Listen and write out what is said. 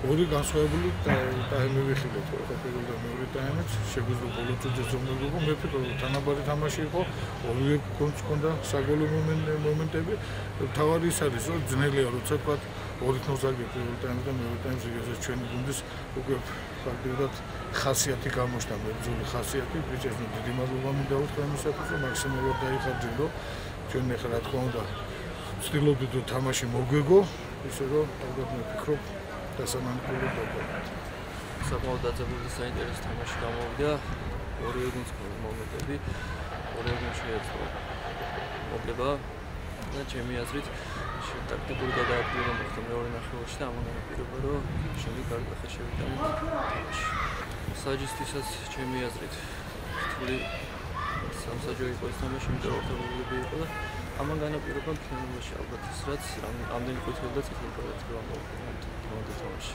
ორი განსხვავებული ტაიმი ვიხილეთ, ხო პირველ და მეორე ტაიმით, შეგვიძლია ბოლო წუთზე ზომერგობა, მე ვფიქრობ, რომ თანაბარი თამაში იყო, ორივე გუნდს ჰქონდა საგოლო მომენტები, თავარი ის არის, რომ ძნელია, როცა თქვა 2-0 აგებ პირველ ტაიმს და მეორე ტაიმს იგივე ჩვენი გუნდის უკვე ფაქტობრივად ხასიათი გამოჩნდა, მებრძოლი ხასიათი, ბიჭებს დიდი მადლობა მინდა უთხრა იმისათვის, რომ მაქსიმალურად დაიხარჯინო, ჩვენ ახლა რა თქმა უნდა ვცდილობდით, რომ თამაში მოგვეგო, ისე რომ ალბათ მე ვფიქრობ დასამანკულოდ დავყავთ. საკმაოდ დაძაბული და საინტერესო თამაში გამოვიდა. ორივე გუნდს ჰქონდა მომენტები, ორივე გუნდს შეეძლო მოგება და ჩემი აზრით ტაქტიკური გადაადგილება მოხდა მეორე ნახევარში და ამან განაპირობა, რომ შემდეგ გარდახა შევიტანოთ თამაში. საჯისთვისაც ჩემი აზრით რთული სამსაჯო იყო ეს თამაში, იმიტომ რომ ორთაბილები იყო და ამან განაპირობა ფინალში ალბათ ის რაც ამდენი ყვითელი და წითელი კარტი გამოვიდა თამაში.